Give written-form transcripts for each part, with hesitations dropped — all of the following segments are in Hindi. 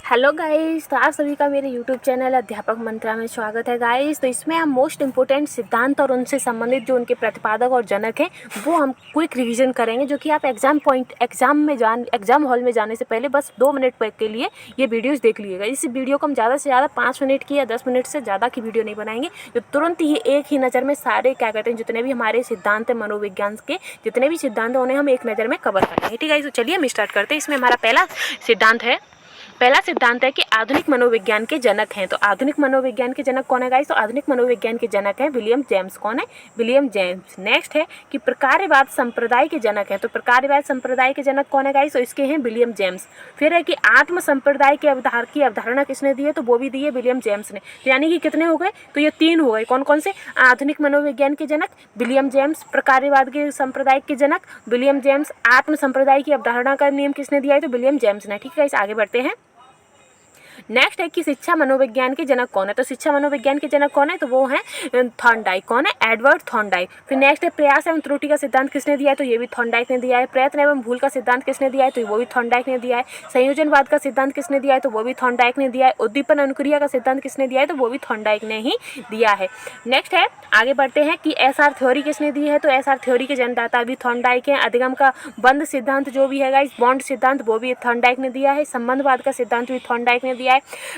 हेलो गाइस, तो आप सभी का मेरे यूट्यूब चैनल अध्यापक मंत्रा में स्वागत है गाइस। तो इसमें हम मोस्ट इम्पोर्टेंट सिद्धांत और उनसे संबंधित जो उनके प्रतिपादक और जनक हैं वो हम क्विक रिवीजन करेंगे, जो कि आप एग्जाम हॉल में जाने से पहले बस 2 मिनट के लिए ये वीडियोस देख लीजिएगा। इस वीडियो को हम ज़्यादा से ज़्यादा 5 मिनट की या 10 मिनट से ज़्यादा की वीडियो नहीं बनाएंगे, जो तुरंत ही एक ही नज़र में सारे जितने भी हमारे सिद्धांत हैं मनोविज्ञान के, जितने भी सिद्धांत हैं उन्हें हम एक नज़र में कवर करेंगे। ठीक है, तो चलिए हम स्टार्ट करते हैं। इसमें हमारा पहला सिद्धांत है कि आधुनिक मनोविज्ञान के जनक हैं। तो आधुनिक मनोविज्ञान के जनक कौन है गाइस? तो आधुनिक मनोविज्ञान के जनक हैं विलियम जेम्स। कौन है? William James. नेक्स्ट है कि प्रकार्यवाद संप्रदाय के जनक हैं। तो प्रकार्यवाद संप्रदाय के जनक कौन है गाइस? तो इसके हैं विलियम जेम्स। फिर है कि आत्म संप्रदाय की अवधारणा किसने दी है? तो वो भी दी है विलियम जेम्स ने। यानी कि कितने हो गए? तो ये 3 हो गए। कौन कौन से? आधुनिक मनोविज्ञान के जनक विलियम जेम्स, प्रकार्यवाद के संप्रदाय के जनक विलियम जेम्स, आत्म संप्रदाय की अवधारणा का नियम किसने दिया है? तो विलियम जेम्स ने। ठीक है, इस आगे बढ़ते हैं। नेक्स्ट है कि शिक्षा मनोविज्ञान के जनक कौन है? तो शिक्षा मनोविज्ञान के जनक कौन है? तो वो है थॉर्नडाइक। कौन है? Edward Thorndike. फिर नेक्स्ट है प्रयास एवं त्रुटि का सिद्धांत किसने दिया है? तो ये भी थॉर्नडाइक ने दिया है। प्रयत्न एवं भूल का सिद्धांत किसने दिया है? तो वो भी थॉर्नडाइक ने दिया है। संयोजनवाद का सिद्धांत किसने दिया है? तो वो भी थॉर्नडाइक ने दिया है। उद्दीपन अनुक्रिया का सिद्धांत किसने दिया है? तो वो भी थॉर्नडाइक ने ही दिया है। नेक्स्ट है, आगे बढ़ते हैं कि एसआर थ्योरी किसने दी है? तो एसआर थ्योरी के जन्मदाता भी थॉर्नडाइक है। अधिगम का बंध सिद्धांत जो भी है गाइस, बॉन्ड सिद्धांत, वो भी थॉर्नडाइक ने दिया है। संबंधवाद का सिद्धांत भी थॉर्नडाइक ने दिया है।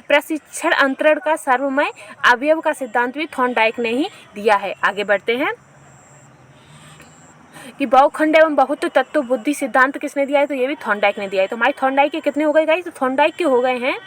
प्रशिक्षण अंतरण का सर्वमय अवयव का सिद्धांत भी थॉर्नडाइक ने ही दिया है। आगे बढ़ते हैं कि बहुखंड एवं बहुत तत्व बुद्धि सिद्धांत किसने दिया है? तो ये भी थॉर्नडाइक ने दिया है। तो हमारे थॉर्नडाइक के कितने हो गए गाइस? तो थॉर्नडाइक के हो गए हैं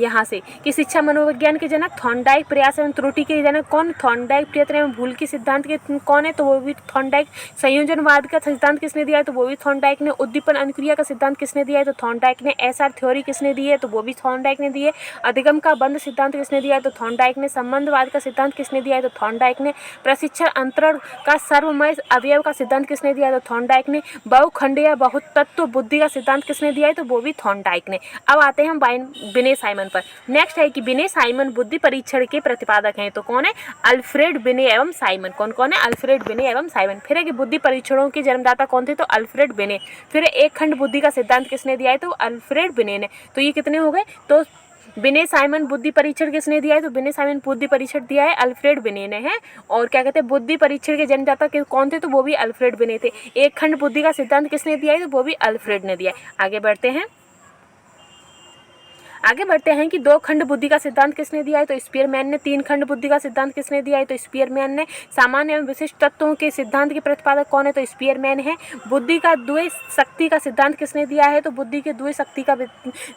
यहाँ से कि शिक्षा मनोविज्ञान के जनक थॉर्नडाइक, प्रयास एवं त्रुटि के जनक कौन? थॉर्नडाइक। प्रयत्न एवं भूल के सिद्धांत के कौन है? तो वो भी थॉर्नडाइक। संयोजनवाद का सिद्धांत किसने दिया है? तो वो भी थॉर्नडाइक ने। उद्दीपन अनुक्रिया का सिद्धांत किसने दिया है? तो थॉर्नडाइक ने। एसआर थ्योरी किसने दी है? तो वो भी थॉर्नडाइक ने दी है। अधिगम का बंध सिद्धांत किसने दिया है? तो थॉर्नडाइक ने। संबंधवाद का सिद्धांत किसने दिया है? तो थॉर्नडाइक ने। प्रशिक्षण अंतरण का सर्वमय अवयव का सिद्धांत किसने दिया है? तो थॉर्नडाइक ने। बहुखंड या बहुत तत्व बुद्धि का सिद्धांत किसने दिया है? तो वो भी थॉर्नडाइक ने। अब आते हैं हम बिने साइमन पर। नेक्स्ट है कि बिने साइमन बुद्धि परीक्षण के प्रतिपादक हैं। तो कौन है? अल्फ्रेड बिने एवं साइमन। कौन कौन है? अल्फ्रेड बिने एवं साइमन। फिर है कि बुद्धि परीक्षणों के जन्मदाता कौन थे? तो अल्फ्रेड बिने। फिर एक खंड बुद्धि का सिद्धांत किसने दिया है? तो अल्फ्रेड बिने ने। तो ये कितने हो गए? तो बिने साइमन बुद्धि परीक्षण किसने दिया है? तो बिने साइमन बुद्धि परीक्षण दिया है अल्फ्रेड बिने ने है। और क्या कहते हैं, बुद्धि परीक्षण के जन्मदाता कौन थे? तो वो भी अल्फ्रेड बिने थे। एक खंड बुद्धि का सिद्धांत किसने दिया है? तो वो भी अल्फ्रेड ने दिया है। आगे बढ़ते हैं कि 2 खंड बुद्धि का सिद्धांत किसने दिया है? तो स्पीयरमैन ने। 3 खंड बुद्धि का सिद्धांत किसने दिया है? तो स्पीयरमैन ने। सामान्य एवं विशिष्ट तत्वों के सिद्धांत के प्रतिपादक कौन है? तो स्पीयरमैन है। बुद्धि का द्वय शक्ति का सिद्धांत किसने दिया है? तो बुद्धि के द्वय शक्ति का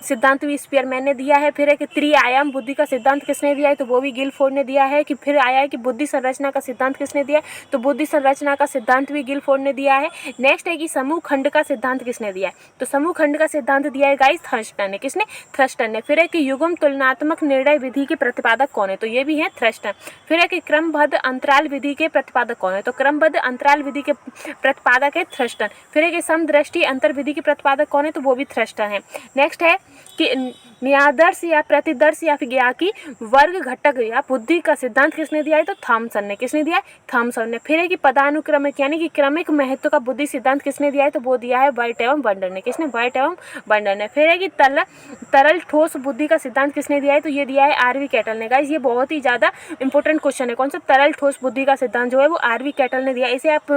सिद्धांत भी स्पीयरमैन ने दिया है। फिर है कि त्रिआयाम बुद्धि का सिद्धांत किसने दिया है? तो वो भी गिलफोर्ड ने दिया है। कि फिर आया है कि बुद्धि संरचना का सिद्धांत किसने दिया है? तो बुद्धि संरचना का सिद्धांत भी गिलफोर्ड ने दिया है। नेक्स्ट है कि समूह खंड का सिद्धांत किसने दिया है? तो समूह खंड का सिद्धांत दिया है गाइस थर्स्टन ने। किसने? थर्स्टन ने। फिर है कि युग्म तुलनात्मक निर्णय विधि के प्रतिपादक कौन है? तो ये भी है थर्स्टन। फिर है कि क्रमबद्ध अंतराल विधि के प्रतिपादक कौन है? तो क्रमबद्ध अंतराल विधि के प्रतिपादक है थर्स्टन। फिर है कि समदृष्टि अंतर विधि के प्रतिपादक कौन है? तो वो भी थर्स्टन है। नेक्स्ट है कि न्यायादर्श या प्रतिदर्श या फिर या कि वर्ग घटक या बुद्धि का सिद्धांत किसने दिया है? तो थॉमसन ने। किसने दिया है? थॉमसन ने। फिर है कि पदानुक्रमिक यानी कि क्रमिक महत्व का बुद्धि सिद्धांत किसने दिया है? तो वो दिया है वाइट एवं बंडर ने। किसने? वाइट एवं बंडर ने। फिर है कि तरल ठोस बुद्धि का सिद्धांत किसने दिया है? तो ये दिया है आरवी कैटल ने। गाइस ये बहुत ही ज़्यादा इंपॉर्टेंट क्वेश्चन है। कौन सा? तरल ठोस बुद्धि का सिद्धांत जो है वो आरवी कैटल ने दिया। इसे आप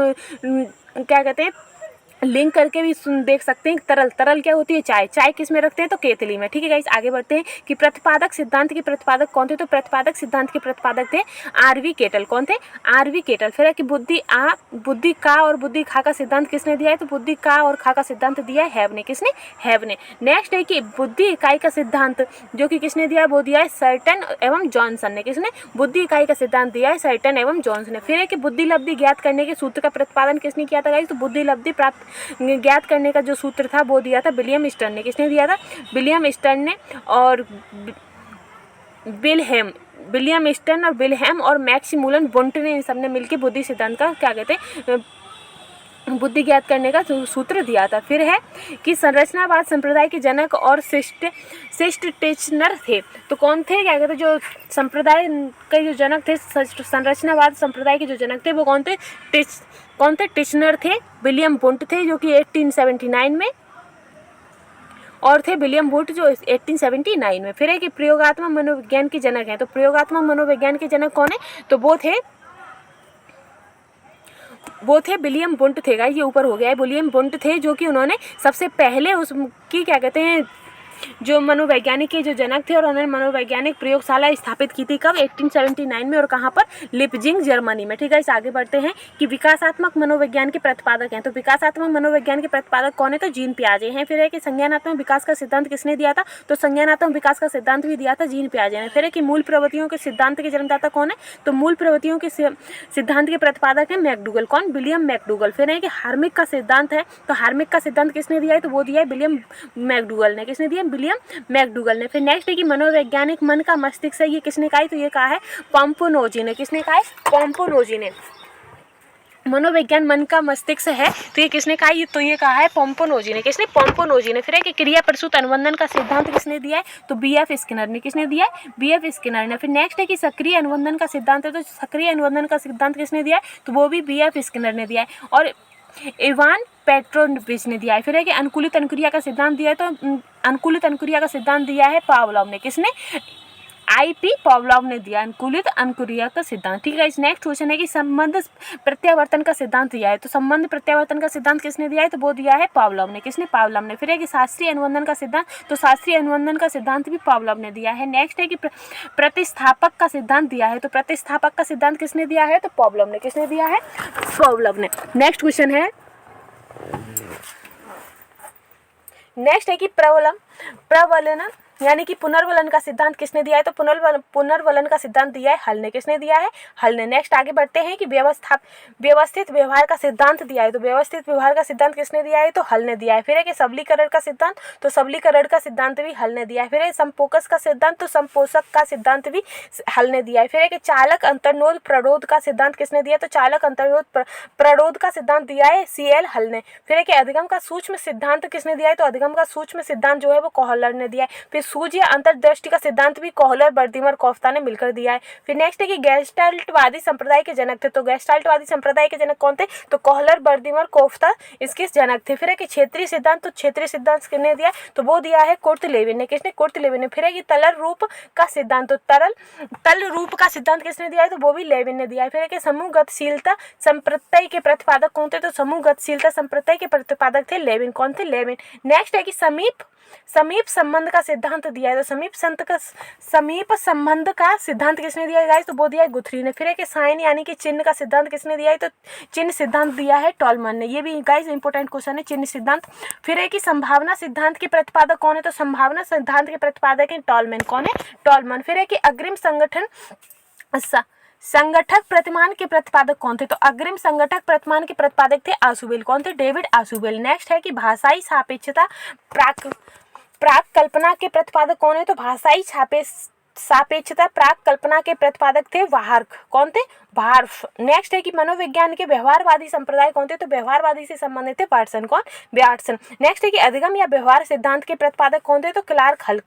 क्या कहते हैं, लिंक करके भी देख सकते हैं। तरल क्या होती है? चाय किस में रखते हैं? तो केतली में। ठीक है गाइस, आगे बढ़ते हैं कि प्रतिपादक सिद्धांत के प्रतिपादक कौन थे? तो प्रतिपादक सिद्धांत के प्रतिपादक थे आरवी केटल। कौन थे? RV Kettle. फिर है कि बुद्धि का और बुद्धि खा का सिद्धांत किसने दिया है? तो बुद्धि का और खा का सिद्धांत दिया है हैव ने। किसने? हैव ने। नेक्स्ट है कि बुद्धि इकाई का सिद्धांत जो कि किसने दिया है? वो दिया है सर्टन एवं जॉनसन ने। किसने? बुद्धि इकाई का सिद्धांत दिया है सर्टन एवं जॉनसन ने। फिर है कि बुद्धि लब्धि ज्ञात करने के सूत्र का प्रतिपादन किसने किया था गाइस? तो बुद्धि लब्धि प्राप्त ज्ञात करने का जो सूत्र था वो दिया था विलियम स्टर्न ने। किसने दिया था? विलियम स्टर्न ने। और विलियम स्टर्न और विल्हेम और मैक्सिमुलन वुंट ने, इन सबने मिलकर बुद्धि सिद्धांत का क्या कहते हैं, बुद्धि ज्ञात करने का सूत्र दिया था। फिर है कि संरचनावाद संप्रदाय के जनक और शिष्ट टेचनर थे। तो कौन थे? क्या कहते हैं, जो संप्रदाय के जो जनक थे, संरचनावाद संप्रदाय के जो जनक थे वो कौन थे? टेचनर थे। विलियम वुंट थे जो कि 1879 में, और थे विलियम वुड जो 1879 में। फिर है कि प्रयोगात्मक मनोविज्ञान के जनक हैं, तो प्रयोगात्मक मनोविज्ञान के जनक कौन है, तो वो थे विलियम वुंट थे। गाइस ये ऊपर हो गया है, विलियम वुंट थे जो कि उन्होंने सबसे पहले उसकी क्या कहते हैं जो मनोवैज्ञानिक के जो जनक थे, और उन्होंने मनोवैज्ञानिक प्रयोगशाला स्थापित की थी कब, 1879 में, और कहाँ पर, लिपजिंग जर्मनी में। ठीक है, इस आगे बढ़ते हैं कि विकासात्मक मनोविज्ञान के प्रतिपादक हैं, तो विकासात्मक मनोविज्ञान के प्रतिपादक कौन है, तो जीन पियाजे हैं। फिर है कि संज्ञानात्मक विकास का सिद्धांत किसने दिया था, तो संज्ञानात्मक विकास का सिद्धांत भी दिया था जीन पियाजे ने। फिर है कि मूल प्रवृत्तियों के सिद्धांत के जन्मदाता कौन है, तो मूल प्रवृत्तियों के सिद्धांत के प्रतिपादक है मैकडूगल। कौन, विलियम मैकडूगल। फिर है कि हार्मिक का सिद्धांत है, तो हार्मिक का सिद्धांत किसने दिया है, तो वो दिया है विलियम मैकडूगल ने। किसने दिया, विलियम मैकडूगल ने। फिर नेक्स्ट है कि मनोवैज्ञानिक मन का मस्तिष्क है, ये किसने कहा है, तो ये कहा है पोम्पोनोजी ने। किसने कहा है, पोम्पोनोजी ने। मनोविज्ञान मन का मस्तिष्क है, तो ये किसने कहा है, तो ये कहा है पोम्पोनोजी ने। किसने, पोम्पोनोजी ने। फिर है कि क्रिया प्रसूत अनुबंधन का सिद्धांत किसने दिया है, तो बीएफ स्किनर ने। किसने दिया है, बीएफ स्किनर ने। फिर नेक्स्ट है कि सक्रिय अनुबंधन का सिद्धांत है, तो सक्रिय अनुबंधन का सिद्धांत किसने दिया है, तो वो भी बीएफ स्किनर ने दिया है, और इवान पेट्रोविच ने दिया है। फिर है कि अनुकूलित अनुक्रिया का सिद्धांत दिया है, तो अनुकूलित अनुक्रिया का सिद्धांत दिया है पावलोव ने। किसने, आईपी पावलोव ने दिया अनुकूलित अनुक्रिया का सिद्धांत। ठीक है, इस नेक्स्ट क्वेश्चन है कि संबंध प्रत्यावर्तन का सिद्धांत दिया है, तो संबंध प्रत्यावर्तन का सिद्धांत किसने दिया है, तो वो दिया है पावलोव ने। किसने, पावलोव ने। फिर है कि शास्त्रीय अनुबंधन का सिद्धांत, तो शास्त्रीय अनुबंधन का सिद्धांत भी पावलोव ने दिया है। नेक्स्ट है कि प्रतिस्थापक का सिद्धांत दिया है, तो प्रतिस्थापक का सिद्धांत किसने दिया है, तो पावलोव ने। किसने दिया है, पावलोव ने। नेक्स्ट क्वेश्चन है, नेक्स्ट है कि प्रबलन यानी कि पुनर्वलन का सिद्धांत किसने दिया है, तो पुनर्वलन का सिद्धांत दिया है हल ने। किसने दिया है, हल ने। नेक्स्ट आगे बढ़ते हैं कि व्यवस्थित व्यवहार का सिद्धांत दिया है, तो व्यवस्थित व्यवहार का सिद्धांत किसने दिया है, तो हल ने दिया है। फिर है कि सबलीकरण का सिद्धांत, तो सबलीकरण का सिद्धांत भी हल ने दिया है। फिर है संपोषक का सिद्धांत, तो संपोषक का सिद्धांत भी हल ने दिया है। फिर है कि चालक अंतर्नोद प्ररोध का सिद्धांत किसने दिया, तो चालक अंतर्नोद प्ररोध का सिद्धांत दिया है सीएल हल ने। फिर है कि अधिगम का सूक्ष्म सिद्धांत किसने दिया है, तो अधिगम का सूक्ष्म सिद्धांत जो है वो कोहलर ने दिया है। फिर सूझ या अंतर्दृष्टि का सिद्धांत भी कोहलर, बर्दिमर, कोफ्ता ने मिलकर दिया है। फिर नेक्स्ट है कि गेस्टाल्टवादी संप्रदाय के जनक थे, तो गेस्टाल्टवादी संप्रदाय के जनक कौन थे, तो कोहलर, बर्दिमर, कोफ्ता इसके जनक थे। फिर है कि क्षेत्रीय सिद्धांत, तो क्षेत्रीय सिद्धांत किसने दिया, तो वो दिया है कुर्ट लेविन ने। किसने, कुर्ट लेविन ने। फिर है कि तल रूप का सिद्धांत, तो तल रूप का सिद्धांत किसने दिया है, तो वो भी लेविन ने दिया है। फिर है कि समूह गतिशीलता संप्रत्यय के प्रतिपादक कौन थे, तो समूह गतिशीलता संप्रत्यय के प्रतिपादक थे लेविन। कौन थे, लेविन। नेक्स्ट है कि समीप संबंध का सिद्धांत दिया है, तो समीप संबंध का सिद्धांत किसने दिया है गाइस, तो वो दिया है गुथरी ने। फिर है कि साइन यानी कि चिन्ह का सिद्धांत किसने दिया है, तो चिन्ह सिद्धांत दिया है टॉलमन ने। ये भी गाइस इंपॉर्टेंट क्वेश्चन है, चिन्ह सिद्धांत। फिर है कि संभावना सिद्धांत के प्रतिपादक कौन है, तो संभावना सिद्धांत के प्रतिपादक है टॉलमन। कौन है, टॉलमन। फिर है कि अग्रिम संगठक प्रतिमान के प्रतिपादक कौन थे, तो अग्रिम संगठक प्रतिमान के प्रतिपादक थे आशुबेल। कौन थे, डेविड आशुबेल। नेक्स्ट है कि भाषाई सापेक्षता प्राक कल्पना के प्रतिपादक कौन है, तो भाषाई सापेक्षता प्राक कल्पना के प्रतिपादक थे वार्फ। कौन थे, वार्फ। नेक्स्ट है कि मनोविज्ञान के व्यवहारवादी संप्रदाय कौन थे, तो व्यवहारवादी से संबंधित थे वाटसन। कौन, वाटसन। नेक्स्ट है कि अधिगम या व्यवहार सिद्धांत के प्रतिपादक कौन थे, तो क्लार्क हल।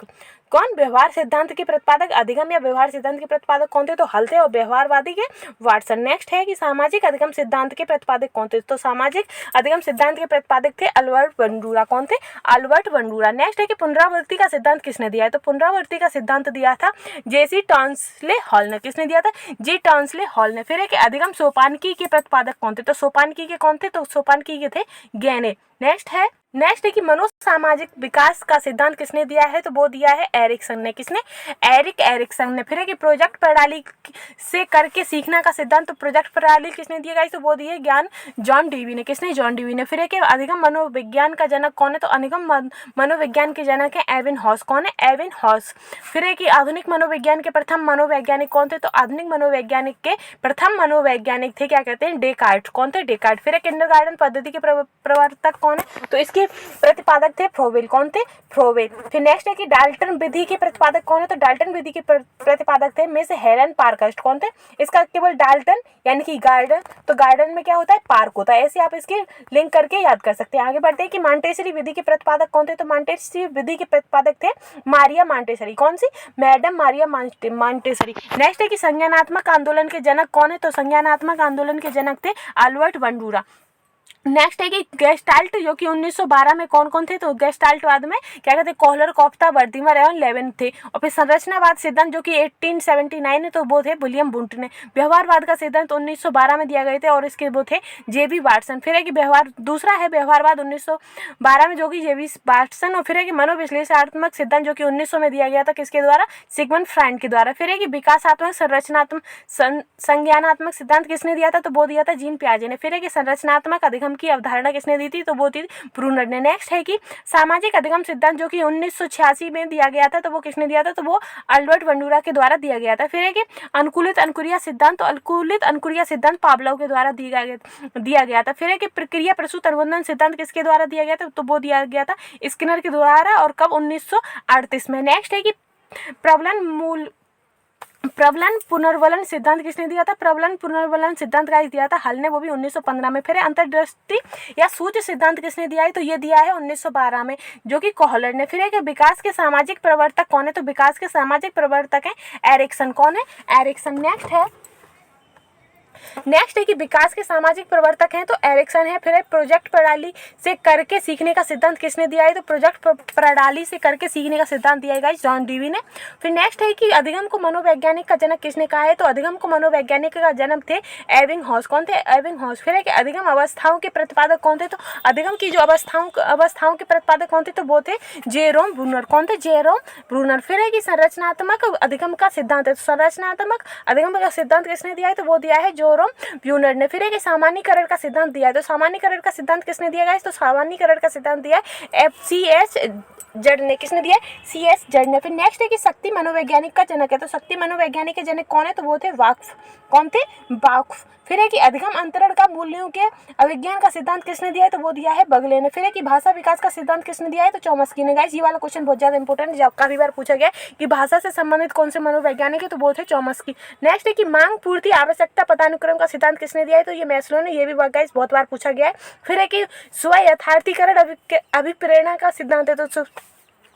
कौन, व्यवहार सिद्धांत के प्रतिपादक अधिगम या व्यवहार सिद्धांत के प्रतिपादक कौन थे, तो हल थे, और व्यवहारवादी के वाटसन। नेक्स्ट है कि सामाजिक अधिगम सिद्धांत के प्रतिपादक कौन थे, तो सामाजिक अधिगम सिद्धांत के प्रतिपादक थे अल्बर्ट बंडूरा। कौन थे, अल्बर्ट बंडूरा। नेक्स्ट है कि पुनरावृत्ति का सिद्धांत किसने दिया है, तो पुनरावृत्ति का सिद्धांत दिया था जेसी टॉन्सले हॉल ने। किसने दिया था, जी टॉन्सले हॉल ने। फिर है कि अधिगम सोपानकी के प्रतिपादक कौन थे, तो सोपानकी के कौन थे, तो सोपानकी के थे गैने। नेक्स्ट है कि मनोसामाजिक विकास का सिद्धांत किसने दिया है, तो वो दिया है एरिक्सन ने। किसने, एरिक्सन ने। फिर है कि प्रोजेक्ट प्रणाली से करके सीखना का सिद्धांत, तो प्रोजेक्ट प्रणाली किसने दिया गाइस, तो वो दिए ज्ञान जॉन डीवी ने। किसने, जॉन डीवी ने। फिर है कि अधिगम मनोविज्ञान का जनक कौन है, तो अधिगम मनोविज्ञान के जनक है एविन हॉस। कौन है, एविन हॉस। फिर है कि आधुनिक मनोविज्ञान के प्रथम मनोवैज्ञानिक कौन थे, तो आधुनिक मनोवैज्ञानिक के प्रथम मनोवैज्ञानिक थे, क्या कहते हैं, डेकार्ट। कौन थे, डेकार्ट। फिर है किंडरगार्टन पद्धति के प्रवर्तक कौन है, तो इसके प्रतिपादक थे फ्रोबेल। कौन थे, फ्रोबेल। फिर नेक्स्ट है कि डाल्टन विधि के प्रतिपादक कौन है, तो डाल्टन विधि के प्रतिपादक थे मिस हेलन पार्कस्ट। कौन थे, इसका केवल डाल्टन यानी कि गार्डन, तो गार्डन में क्या होता है, पार्क होता है। ऐसे आप इसके लिंक करके याद कर सकते हैं। आगे बढ़ते हैं कि मॉन्टेसरी विधि के प्रतिपादक कौन थे, तो मॉन्टेसरी विधि के प्रतिपादक थे मारिया मॉन्टेसरी। कौन सी, मैडम मारिया मॉन्टेसरी। नेक्स्ट है कि संज्ञानात्मक आंदोलन के जनक कौन है, तो संज्ञानात्मक आंदोलन के जनक थे अल्बर्ट बंडूरा। नेक्स्ट है कि गेस्टाल्ट, जो कि 1912 में कौन कौन थे, तो गेस्टाल्टवाद में क्या कहते हैं, कोहलर, कोफ्ता, वर्दीमर एवं लेविन थे। और फिर संरचनावाद सिद्धांत जो कि 1879 है, तो वो थे विलियम वुंट ने। व्यवहारवाद का सिद्धांत 1912 में दिया गए थे और इसके वो थे जेबी वाटसन। फिर है कि व्यवहार, दूसरा है व्यवहारवाद 1912 में, जो कि जेबी वाटसन। और फिर है कि मनोविश्लेषणात्मक सिद्धांत जो कि 1900 में दिया गया था, किसके द्वारा, सिगमंड फ्राइड के द्वारा। फिर है कि विकासात्मक संरचनात्मक संज्ञानात्मक सिद्धांत किसने दिया था, तो वो दिया था जीन पियाजे ने। फिर है कि संरचनात्मक अधिगम की अवधारणा किसने दी थी, तो वो थी ब्रूनर ने। नेक्स्ट है कि सामाजिक अधिगम सिद्धांत जो कि 1986 में दिया गया था, तो वो किसने दिया था, तो वो अल्बर्ट बंडूरा के द्वारा दिया गया था। फिर है कि अनुकूलित अनुक्रिया सिद्धांत, तो अनुकूलित अनुक्रिया सिद्धांत पावलोव के द्वारा दिया गया था। फिर है कि प्रक्रिया प्रसूत अनुबंधन सिद्धांत किसके द्वारा दिया गया था, तो वो दिया गया था स्किनर के द्वारा, और कब, 1938 में। नेक्स्ट है कि प्रबलन पुनर्वलन सिद्धांत किसने दिया था, प्रबलन पुनर्वलन सिद्धांत का दिया था हल ने, वो भी 1915 में। फिर अंतर्दृष्टि या सूच सिद्धांत किसने दिया है, तो ये दिया है 1912 में, जो कि कोहलर ने। फिर है कि विकास के सामाजिक प्रवर्तक कौन है, तो विकास के सामाजिक प्रवर्तक है एरिक्सन। कौन है, एरिक्सन। नेक्स्ट है कि विकास के सामाजिक प्रवर्तक हैं, तो एरिक्सन है। फिर है प्रोजेक्ट प्रणाली से करके सीखने का सिद्धांत किसने दिया है, तो प्रोजेक्ट प्रणाली से करके सीखने का सिद्धांत दिया है जॉन डीवी ने। फिर नेक्स्ट है कि अधिगम को मनोवैज्ञानिक का जनक किसने कहा है, तो अधिगम को मनोवैज्ञानिक का जनक थे एबिंगहॉस। कौन थे, एबिंगहॉस। फिर है कि अधिगम अवस्थाओं के प्रतिपादक कौन थे, तो अधिगम की जो अवस्थाओं के प्रतिपादक कौन थे, तो वो थे जेरोम ब्रूनर। कौन थे, जेरोम ब्रूनर। फिर है कि संरचनात्मक अधिगम का सिद्धांत है, तो संरचनात्मक अधिगम का सिद्धांत किसने दिया है, तो वो दिया है जोरोम ब्यूनर ने। फिर है कि सामान्यीकरण का सिद्धांत दिया है, तो सामान्यीकरण का सिद्धांत किसने दिया है, तो सामान्यीकरण का सिद्धांत दिया है FCS जड़ ने। किसने दिया है, CS जड़ ने। फिर नेक्स्ट है कि शक्ति मनोवैज्ञानिक का जनक है, तो शक्ति मनोवैज्ञानिक के जनक कौन है, तो वो थे वाक्फ। कौन थे, वाक्फ। फिर है कि अधिगम अंतरण का मूल्यों के अभिज्ञान का सिद्धांत किसने दिया है, तो वो दिया है बगले ने। फिर है कि भाषा विकास का सिद्धांत किसने दिया है, तो चॉम्स्की ने। गाइस ये वाला क्वेश्चन बहुत ज्यादा इंपॉर्टेंट है, काफी बार पूछा गया है कि भाषा से संबंधित कौन से मनोवैज्ञानिक है, तो वो थे चॉम्स्की। नेक्स्ट है कि मांग पूर्ति आवश्यकता पदानुक्रम का सिद्धांत किसने दिया है, तो ये मैस्लो ने। ये भी गाइस बहुत बार पूछा गया है। फिर है कि स्व यथार्थीकरण अभिप्रेरणा का सिद्धांत है,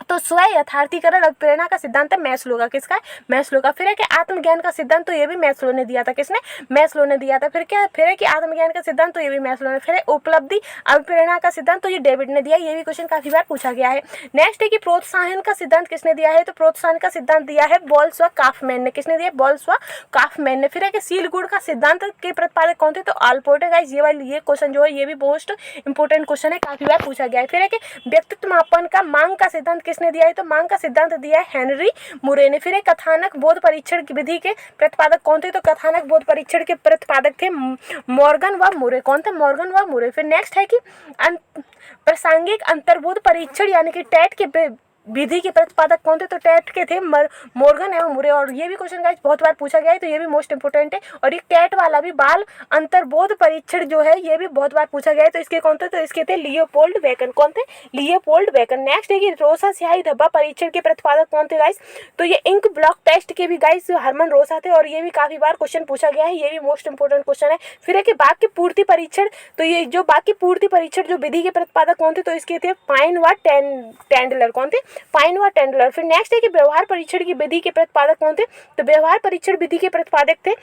तो स्व यथार्थीकरण अभिप्रेरणा का सिद्धांत है मैस्लो का। किसका, मैस्लो का। फिर है कि आत्मज्ञान का सिद्धांत, तो ये भी मैस्लो ने दिया था। किसने, मैस्लो ने दिया था। फिर है कि आत्मज्ञान का सिद्धांत, तो ये भी मैस्लो ने। फिर है उपलब्धि अभिप्रेरणा का सिद्धांत, तो ये डेविड ने दिया। ये भी क्वेश्चन काफी बार पूछा गया है। नेक्स्ट है कि प्रोत्साहन का सिद्धांत किसने दिया है, तो प्रोत्साहन का सिद्धांत दिया है बॉल्स व काफमैन ने। किसने दिया, बॉल्स व काफमैन ने। फिर है कि सील गुण का सिद्धांत के प्रतिपादक कौन थे, तो आल्पोर्ट है। गाइस ये क्वेश्चन जो है ये भी मोस्ट इंपोर्टेंट क्वेश्चन है, काफी बार पूछा गया है। फिर है कि व्यक्तित्व मापन का मांग का सिद्धांत किसने दिया है, तो मांग का सिद्धांत दिया है हेनरी मुरे ने। फिर एक कथानक बोध परीक्षण की विधि के प्रतिपादक कौन थे, तो कथानक बोध परीक्षण के प्रतिपादक थे मॉर्गन व मुरे। कौन थे, मॉर्गन व मुरे। फिर नेक्स्ट है कि प्रासंगिक अंतर्बोध परीक्षण यानी कि टेट के विधि के प्रतिपादक कौन थे, तो टेट के थे मॉर्गन एवं मुरे। और ये भी क्वेश्चन गाइस बहुत बार पूछा गया है, तो ये भी मोस्ट इंपोर्टेंट है। और ये टेट वाला भी बाल अंतर्बोध परीक्षण जो है ये भी बहुत बार पूछा गया है, तो इसके कौन थे, तो इसके थे लियोपोल्ड बेकन। कौन थे, लियोपोल्ड बेकन। नेक्स्ट है कि रोसा स्याही धब्बा परीक्षण के प्रतिपादक कौन थे गाइस, तो ये इंक ब्लॉक टेस्ट के भी गाइस हरमन रोसा थे, और ये भी काफी बार क्वेश्चन पूछा गया है, ये भी मोस्ट इंपोर्टेंट क्वेश्चन है। फिर है कि वाक्य पूर्ति परीक्षण, तो ये जो वाक्य पूर्ति परीक्षण जो विधि के प्रतिपादक कौन थे, तो इसके थे पाइन व टेंडलर। कौन थे, पाइन व टेंडलर। फिर नेक्स्ट है कि व्यवहार परीक्षण की विधि के प्रतिपादक कौन थे, तो व्यवहार परीक्षण विधि के प्रतिपादक थे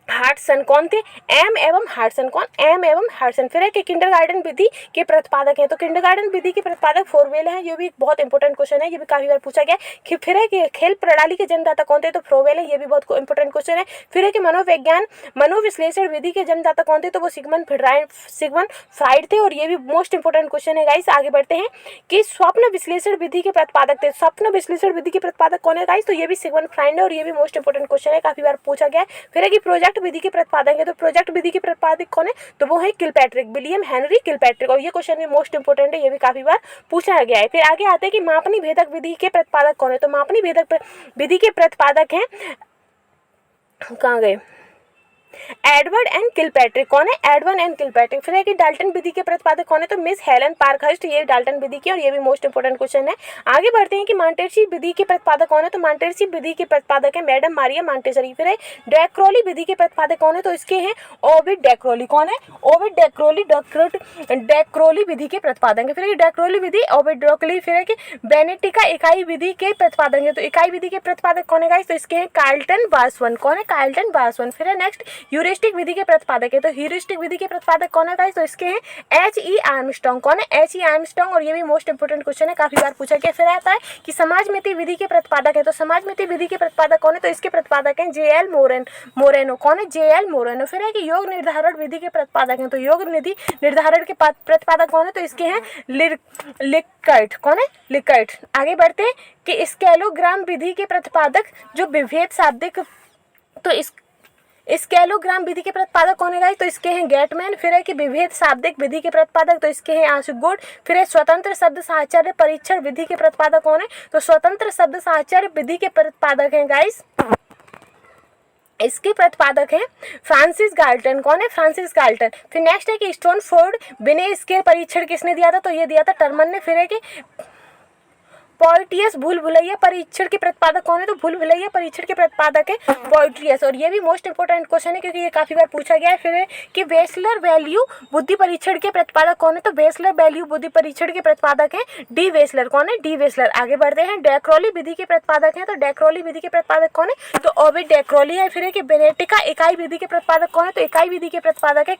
हार्टसन। कौन थे, एम एवं हार्टसन। कौन, एम एवं हार्टसन। फिर है कि किंडरगार्टन विधि के प्रतिपादक हैं, तो किंडरगार्टन विधि के प्रतिपादक फ्रोवेल हैं। ये भी बहुत इंपॉर्टेंट क्वेश्चन है, ये भी काफी बार पूछा गया है। फिर है कि खेल प्रणाली के जन्मदाता कौन थे, तो फ्रोवेल है। ये भी बहुत इंपॉर्टेंट क्वेश्चन है। फिर है कि मनोविज्ञान मनोविश्लेषण विधि के जन्मदाता कौन थे, तो वो सिगमंड फ्राइड थे, और ये भी मोस्ट इंपॉर्टेंट क्वेश्चन है गाइस। आगे बढ़ते हैं कि स्वप्न विश्लेषण विधि के प्रतिपादक थे। स्वप्न विश्लेषण विधि के प्रतिपादक कौन है गाइस, तो ये भी सिगमंड फ्राइड है, और ये भी मोस्ट इंपॉर्टेंट क्वेश्चन है, काफी बार पूछा गया है। फिर है कि प्रोजेक्ट विधि के प्रतिपादक है, तो प्रोजेक्ट विधि के प्रतिपादक कौन है, तो वो है किलपैट्रिक, विलियम हेनरी किलपैट्रिक। और ये क्वेश्चन भी मोस्ट इंपोर्टेंट है, ये भी काफी बार पूछा गया है। फिर आगे आते हैं कि मापनी भेदक विधि के प्रतिपादक कौन है, तो मापनी भेदक विधि के प्रतिपादक हैं, कहाँ गए, एडवर्ड एंड किलपैट्रिक। कौन है, एडवर्ड एंड किलपैट्रिक। फिर है कि डाल्टन विधि के प्रतिपादक कौन है, तो मिस हेलन पार्कहर्स्ट। ये डाल्टन विधि की, और ये भी मोस्ट इंपोर्टेंट क्वेश्चन है। आगे बढ़ते हैं कि मॉन्टेसरी विधि के प्रतिपादक कौन है, तो मॉन्टेसरी विधि के प्रतिपादक है मैडम मारिया मॉन्टेसरी। फिर है डैक्रोली विधि के प्रतिपादक कौन है, तो इसके हैं ओविड डैक्रोली। कौन है, ओविड डैक्रोली। डैक्रोली विधि के प्रतिपादक है। फिर डैक्रोली विधि, ओविड डैक्रोली। फिर है कि बेनेटिका इकाई विधि के प्रतिपादक है, तो इकाई विधि के प्रतिपादक कौन है गाइस, तो इसके हैं कार्ल्टन बार्सवन। कौन है, कार्ल्टन बार्सवन। फिर है नेक्स्ट ह्यूरिस्टिक विधि के प्रतिपादक है। तो ह्यूरिस्टिक विधि के प्रतिपादक कौन है गाइस? तो इसके हैं H.E. आर्मस्ट्रांग। कौन है? H.E. आर्मस्ट्रांग। और ये भी मोस्ट इंपोर्टेंट क्वेश्चन है, काफी बार पूछा गया। फिर आता है कि समाजमिति विधि के प्रतिपादक है। तो समाजमिति विधि के प्रतिपादक कौन है? तो इसके प्रतिपादक हैं J.L. मोरेनो। कौन है? J.L. मोरेनो। फिर है कि योग निर्धारण विधि के प्रतिपादक हैं। तो योग विधि निर्धारण के प्रतिपादक कौन है? तो इसके हैं लिकर्ट। कौन है? लिकर्ट। आगे बढ़ते हैं कि स्केलोग्राम विधि के प्रतिपादक जो विभेद शाब्दिक, तो स्केलोग्राम विधि के प्रतिपादक कौन है गाइस? तो इसके हैं गेटमैन। फिर है कि विभेद शाब्दिक विधि के प्रतिपादक, तो इसके हैं आशुगुड। फिर है स्वतंत्र शब्द साहचर्य परीक्षण विधि के प्रतिपादक कौन है? तो स्वतंत्र शब्द साहचर्य विधि के प्रतिपादक हैं गाइस, इसके प्रतिपादक हैं फ्रांसिस गाल्टन। कौन है? Francis Galton. फिर नेक्स्ट है कि स्टोनफोर्ड विनय स्केल परीक्षण किसने दिया था? तो ये दिया था टर्मन ने। फिर है कि पोइटियस भूल भुलैया परीक्षण के प्रतिपादक कौन है? तो भूल भुलैया परीक्षण के प्रतिपादक है पोइटियस। और ये भी मोस्ट इंपोर्टेंट क्वेश्चन है क्योंकि ये काफी बार पूछा गया है। फिर है कि वेसलर वैल्यू बुद्धि परीक्षण के प्रतिपादक कौन है? तो वेसलर वैल्यू बुद्धि परीक्षण के प्रतिपादक है डी वेसलर। कौन है? डी वेसलर। आगे बढ़ते हैं, डैक्रोली विधि के प्रतिपादक है। तो डैक्रोली विधि के प्रतिपादक कौन है? तो ओविड डैक्रोली है। फिर है कि बेनेटिका इकाई विधि के प्रतिपादक कौन है? तो इकाई विधि के प्रतिपादक है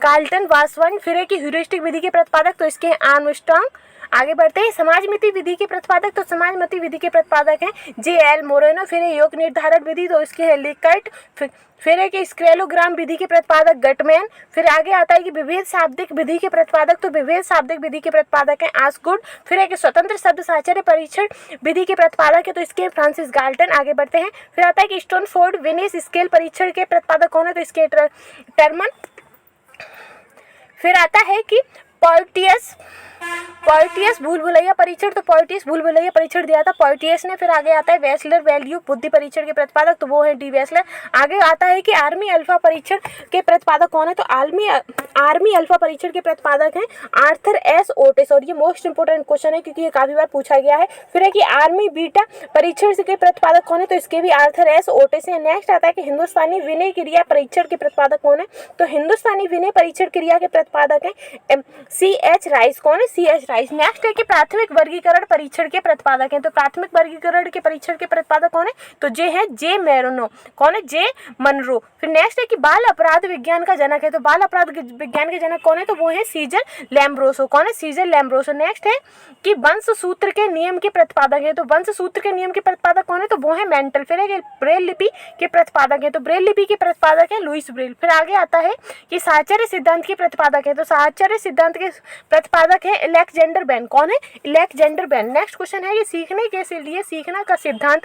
कार्लटन वासवन। फिर है कि ह्यूरिस्टिक विधि के प्रतिपादक, तो इसके हैं आर्मस्ट्रांग। आगे बढ़ते हैं, समाजमिति विधि के प्रतिपादक। तो समाजमिति विधि के प्रतिपादक हैं J.L. मोरेनो। फिर है योग निर्धारण विधि, तो इसके है लिकर्ट। फिर है कि स्केलोग्राम विधि के प्रतिपादक गटमैन। फिर आगे आता है कि विभेद शाब्दिक विधि के प्रतिपादक, तो विभेद शाब्दिक विधि के प्रतिपादक हैं आस्गुड। फिर है कि स्वतंत्र शब्द साहचर्य परीक्षण विधि के प्रतिपादक है, तो इसके फ्रांसिस गाल्टन। आगे बढ़ते हैं, फिर आता है कि स्टोनफोर्ड विनेस स्केल परीक्षण के प्रतिपादक कौन है? तो इसके टर्मन। फिर आता है कि पोइटियस भूल भुलैया परीक्षण, तो पोइटियस भूल भुलैया परीक्षण दिया था पोइटियस ने। फिर आगे आता है वेसलर वैल्यू बुद्धि परीक्षण के प्रतिपादक, तो वो है डी वेसलर। आगे आता है कि आर्मी अल्फा परीक्षण के प्रतिपादक कौन है? तो आर्मी अल्फा परीक्षण के प्रतिपादक हैं आर्थर एस ओटिस। और ये मोस्ट इंपोर्टेंट क्वेश्चन है क्योंकि ये काफी बार पूछा गया है। फिर है कि आर्मी बीटा परीक्षण के प्रतिपादक कौन है? तो इसके भी आर्थर एस ओटिस है। नेक्स्ट आता है कि हिंदुस्तानी विनय क्रिया परीक्षण के प्रतिपादक कौन है? तो हिंदुस्तानी विनय परीक्षण क्रिया के प्रतिपादक हैं C.H. राइस। कौन है? C.H. राइस। नेक्स्ट है कि प्राथमिक वर्गीकरण परीक्षण के प्रतिपादक हैं। तो प्राथमिक वर्गीकरण के परीक्षण के प्रतिपादक कौन है? तो J. मोरेनो। कौन है? J. मनरो। फिर नेक्स्ट है कि बाल अपराध विज्ञान का जनक है। तो बाल अपराध विज्ञान के जनक कौन है? तो वो है सीजर लैम्ब्रोसो। कौन है? सीजर लैम्ब्रोसो। नेक्स्ट है कि वंश सूत्र के नियम के प्रतिपादक है। तो वंश सूत्र के नियम के प्रतिपादक कौन है? तो वो है मेंटल। फिर है ब्रेल लिपि के प्रतिपादक है। तो ब्रेल लिपि के प्रतिपादक है लुइस ब्रेल। फिर आगे आता है कि साहचर्य सिद्धांत के प्रतिपादक है। तो साहचर्य सिद्धांत के प्रतिपादक है अलेक्जेंडर बेन। कौन है? Alexander Ben. नेक्स्ट क्वेश्चन है कि सीखने के लिए सीखना का सिद्धांत,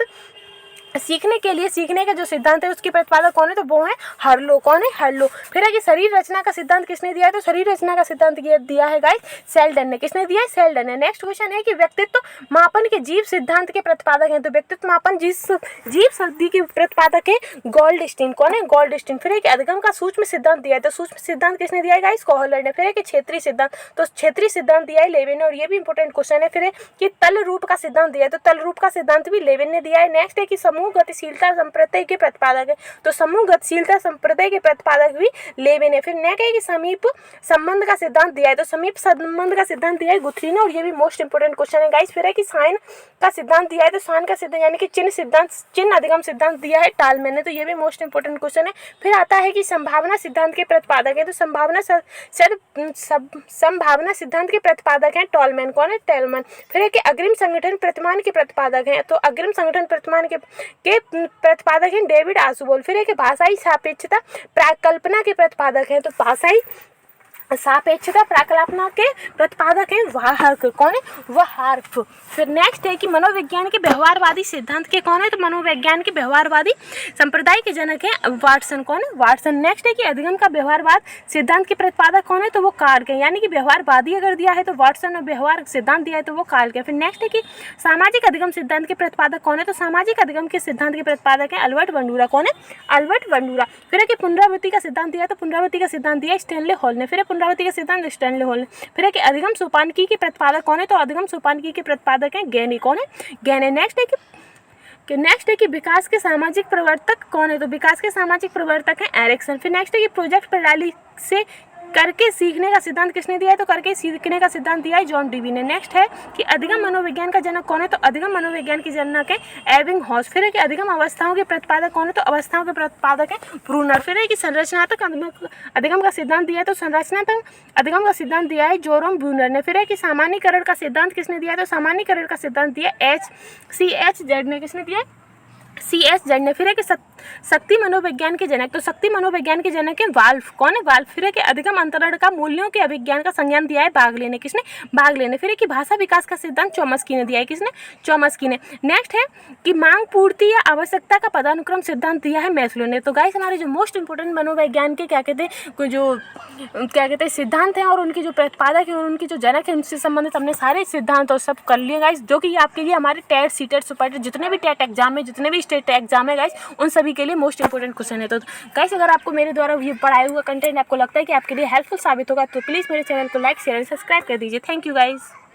सीखने के लिए सीखने का जो सिद्धांत है उसके प्रतिपादक कौन है? तो वो है हर्लो। कौन है? हर्लो। फिर है कि शरीर रचना का सिद्धांत किसने दिया है? तो शरीर रचना का सिद्धांत दिया है गाइस सेल्डन ने। किसने दिया है? सेल्डन ने। नेक्स्ट क्वेश्चन है कि व्यक्तित्व मापन के जीव सिद्धांत के प्रतिपादक हैं। तो व्यक्तित्व मापन जीव शब्द के प्रतिपादक है गोल्डस्टीन। कौन है? गोल्डस्टीन। फिर है कि अधिगम का सूक्ष्म सिद्धांत दिया है। तो सूक्ष्म सिद्धांत किसने दिया है गाइस? कोहलर ने। फिर है कि क्षेत्रीय सिद्धांत, तो क्षेत्रीय सिद्धांत दिया है लेविन ने। और ये भी इंपॉर्टेंट क्वेश्चन है। फिर है कि तल रूप का सिद्धांत दिया है। तो तल रूप का सिद्धांत भी लेविन ने दिया है। नेक्स्ट है कि समूह गतिशीलता संप्रदाय के प्रतिपादक है। तो समूह गतिशीलता संप्रदाय के प्रतिपादक भी लेविन है। फिर नेक्स्ट है कि समीप संबंध का सिद्धांत दिया है। तो समीप संबंध का सिद्धांत दिया है गुथरी ने। और ये भी मोस्ट इंपोर्टेंट क्वेश्चन है गाइस। फिर है कि साइन का सिद्धांत दिया है। तो साइन का सिद्धांत यानी कि चिन्ह अधिगम सिद्धांत दिया है टालमैन ने। तो ये भी मोस्ट इंपोर्टेंट क्वेश्चन है। फिर आता है कि संभावना सिद्धांत के प्रतिपादक है। तो संभावना सिद्धांत के प्रतिपादक है टॉलमैन। कौन है? टेलमैन। फिर है कि अग्रिम संगठन प्रतिमान के प्रतिपादक हैं। तो अग्रिम संगठन प्रतिमान के प्रतिपादक हैं डेविड आशुबोल। फिर है कि भाषाई सापेक्षता प्राकल्पना के प्रतिपादक हैं। तो भाषाई सापेक्षता प्राकल्पना के प्रतिपादक हैं वाहर्क। कौन है? वाहर्क। फिर नेक्स्ट है कि मनोविज्ञान के व्यवहारवादी सिद्धांत के कौन है? तो मनोविज्ञान के व्यवहारवादी संप्रदाय के जनक है वाटसन। कौन है? वाटसन। नेक्स्ट है कि अधिगम का व्यवहारवाद सिद्धांत के प्रतिपादक कौन है? तो वो कार्क है। यानी कि व्यवहारवादी अगर दिया है तो वाटसन, और व्यवहार सिद्धांत दिया है तो वो कार्क है। फिर नेक्स्ट है कि सामाजिक अधिगम सिद्धांत के प्रतिपादक कौन है? तो सामाजिक अधिगम के सिद्धांत के प्रतिपादक है अल्बर्ट बंडूरा। कौन है? Albert Bandura. फिर है कि पुनरावृत्ति का सिद्धांत दिया है। तो पुनरावृत्ति का सिद्धांत दिया स्टैनले हॉल ने। फिर पुनरावृत्ति का सिद्धांत स्टैनले हॉल ने। फिर है कि अधिगम सोपानकी के प्रतिपादक कौन है? तो अधिगम सोपानकी के प्रतिपादक हैं गैनी। कौन है? गैनी। नेक्स्ट है कि विकास के सामाजिक प्रवर्तक कौन है? तो विकास के सामाजिक प्रवर्तक हैं एरिक्सन। फिर नेक्स्ट है कि प्रोजेक्ट प्रणाली से करके सीखने का सिद्धांत किसने दिया है? तो करके सीखने का सिद्धांत दिया है जॉन डीवी ने। नेक्स्ट है कि अधिगम मनोविज्ञान का जनक कौन है? तो अधिगम मनोविज्ञान की जनक है एबिंगहॉस। फिर है कि अधिगम अवस्थाओं के प्रतिपादक कौन है? तो अवस्थाओं के प्रतिपादक है ब्रूनर। फिर है कि संरचनात्मक अधिगम का सिद्धांत दिया है? तो संरचनात्मक अधिगम का सिद्धांत दिया है जोरोम ब्रूनर ने। फिर है कि सामान्यीकरण का सिद्धांत किसने दिया है? तो सामान्यीकरण का सिद्धांत दिया CH ने। किसने दिया? CS जड़ ने। फिर है कि शक्ति मनोविज्ञान के जनक, तो शक्ति मनोविज्ञान के जनक है वाल्फ। कौन है? वाल्फ। फिर है कि अधिगम अंतरण का मूल्यों के अभिज्ञान का संज्ञान दिया है बागले ने। किसने? बागले ने। फिर है कि भाषा विकास का सिद्धांत चॉम्स्की ने दिया है। किसने? चॉम्स्की ने। नेक्स्ट है कि मांग पूर्ति या आवश्यकता का पदानुक्रम सिद्धांत दिया है मैस्लो ने। तो गाइस हमारे जो मोस्ट इंपोर्टेंट मनोविज्ञान के क्या कहते हैं सिद्धांत हैं और उनके जो प्रतिपादक हैं और उनके जो जनक हैं उनसे संबंधित हमने सारे सिद्धांत और सब कर लिए गाइस, जो कि आपके लिए हमारे टेट सीटेट सुपर जितने भी टेट एग्जाम है, जितने भी स्टेट एग्जाम है गाइस, उन सभी के लिए मोस्ट इंपोर्टेंट क्वेश्चन है। तो गाइस अगर आपको मेरे द्वारा ये पढ़ाया हुआ कंटेंट आपको लगता है कि आपके लिए हेल्पफुल साबित होगा तो प्लीज़ मेरे चैनल को लाइक शेयर एंड सब्सक्राइब कर दीजिए। Thank you guys.